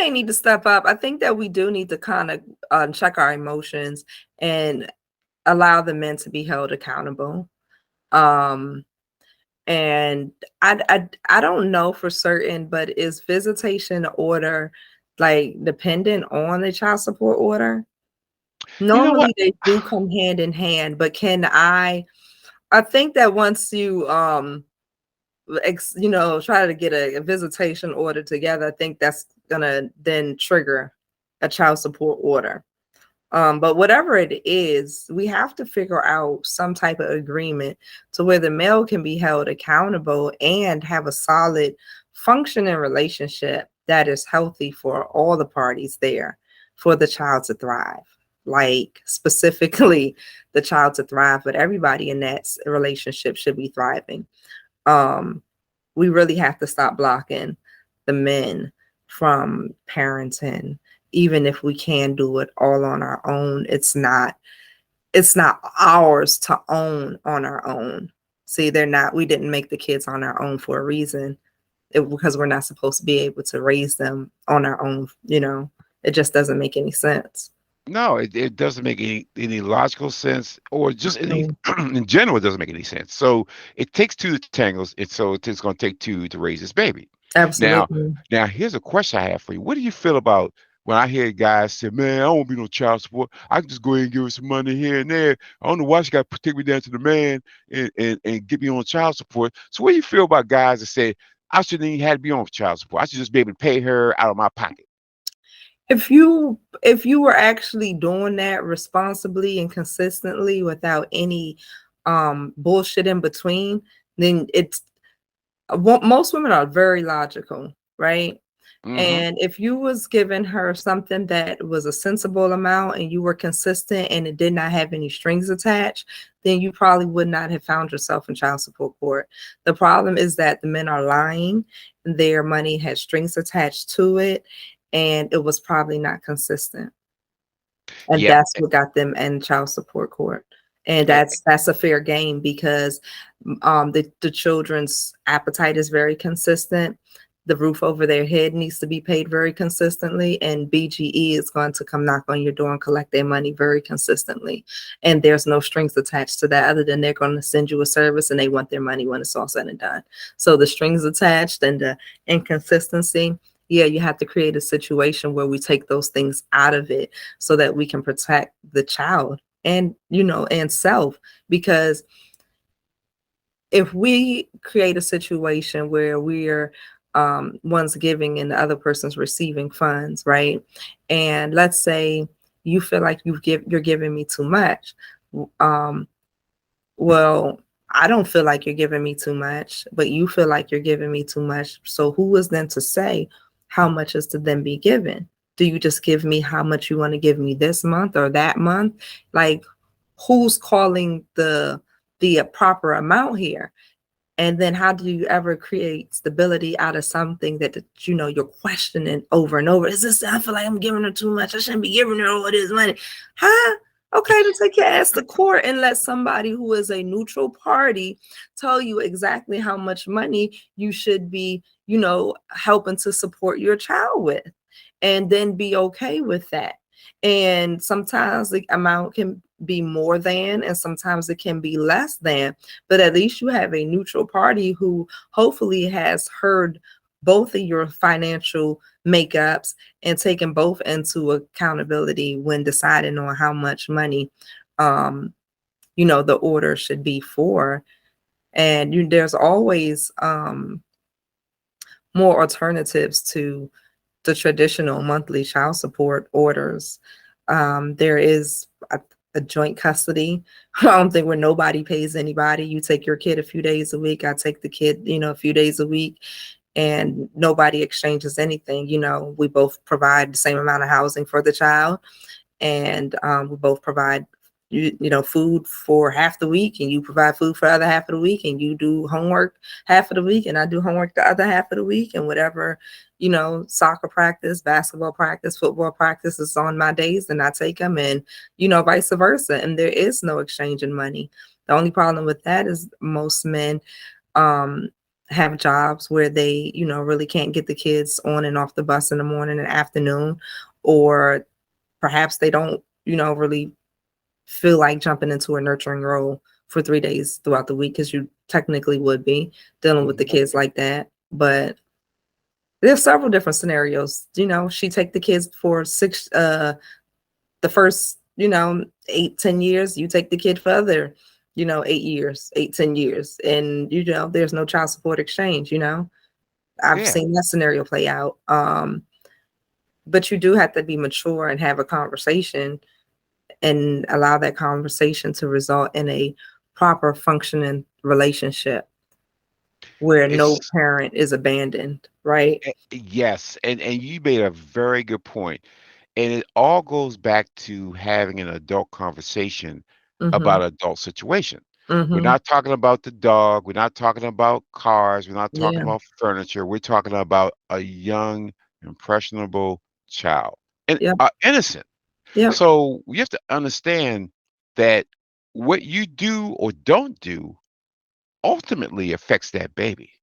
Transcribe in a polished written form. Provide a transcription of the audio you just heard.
may need to step up. I think that we do need to kind of check our emotions and allow the men to be held accountable. Um, and I don't know for certain, but is visitation order like dependent on the child support order? You know what? Normally they do come hand in hand, but I think that once you try to get a visitation order together, I think that's gonna then trigger a child support order. But whatever it is, we have to figure out some type of agreement to where the male can be held accountable and have a solid functioning relationship that is healthy for all the parties there for the child to thrive. Like specifically the child to thrive, but everybody in that relationship should be thriving. Um, we really have to stop blocking the men from parenting, even if we can do it all on our own. It's not ours to own on our own. See, we didn't make the kids on our own for a reason. Because we're not supposed to be able to raise them on our own. It just doesn't make any sense. No, it doesn't make any logical sense, or just any Mm, in general, it doesn't make any sense. So it takes two to tangle, so it's going to take two to raise this baby. Now, absolutely. now here's a question I have for you. What do you feel about when I hear guys say, "Man, I won't be no child support. I can just go ahead and give her some money here and there. I don't know why she got to take me down to the man and get me on child support." So what do you feel about guys that say, "I shouldn't even have to be on child support. I should just be able to pay her out of my pocket"? If you were actually doing that responsibly and consistently without any bullshit in between, then most women are very logical, right? Hmm. And if you was giving her something that was a sensible amount and you were consistent and it did not have any strings attached, then you probably would not have found yourself in child support court. The problem is that the men are lying, their money has strings attached to it, and it was probably not consistent. And Yeah. that's what got them in child support court. And that's a fair game because the children's appetite is very consistent. The roof over their head needs to be paid very consistently, and BGE is going to come knock on your door and collect their money very consistently. And there's no strings attached to that other than they're going to send you a service and they want their money when it's all said and done. So the strings attached and the inconsistency, yeah, you have to create a situation where we take those things out of it so that we can protect the child and self. Because if we create a situation where we're one's giving and the other person's receiving funds, right? And let's say you feel like you're giving me too much. Um, well, I don't feel like you're giving me too much, but you feel like you're giving me too much. So who is then to say how much is to then be given? Do you just give me how much you want to give me this month or that month? Like, who's calling the proper amount here? And then how do you ever create stability out of something that you're questioning over and over? Is this, I feel like I'm giving her too much. I shouldn't be giving her all this money. Huh? Okay, to take your ass to court and let somebody who is a neutral party tell you exactly how much money you should be helping to support your child with, and then be okay with that. And sometimes the amount can be more than, and sometimes it can be less than, but at least you have a neutral party who hopefully has heard both of your financial makeups and taken both into accountability when deciding on how much money the order should be for. And there's always more alternatives to the traditional monthly child support orders. There is a joint custody. I don't think where nobody pays anybody. You take your kid a few days a week. I take the kid a few days a week, and nobody exchanges anything. We both provide the same amount of housing for the child, and we both provide food for half the week, and you provide food for the other half of the week, and you do homework half of the week, and I do homework the other half of the week, and whatever soccer practice, basketball practice, football practice is on my days, and I take them, and vice versa. And there is no exchange in money. The only problem with that is most men have jobs where they, really can't get the kids on and off the bus in the morning and afternoon, or perhaps they don't, really feel like jumping into a nurturing role for 3 days throughout the week, because you technically would be dealing with the Mhm. kids like that. But there's several different scenarios. She take the kids for the first, 8, 10 years. You take the kid for other, 8 years, 8, 10 years, and there's no child support exchange. I've Yeah. seen that scenario play out. But you do have to be mature and have a conversation, and allow that conversation to result in a proper functioning relationship where no It's parent is abandoned, right? yes, and you made a very good point. And it all goes back to having an adult conversation Mhm. about adult situation. We're Mhm. not talking about the dog, we're not talking about cars, we're not talking Yeah. about furniture, we're talking about a young, impressionable child, and Yep. innocent. Yep. So you have to understand that what you do or don't do ultimately affects that baby.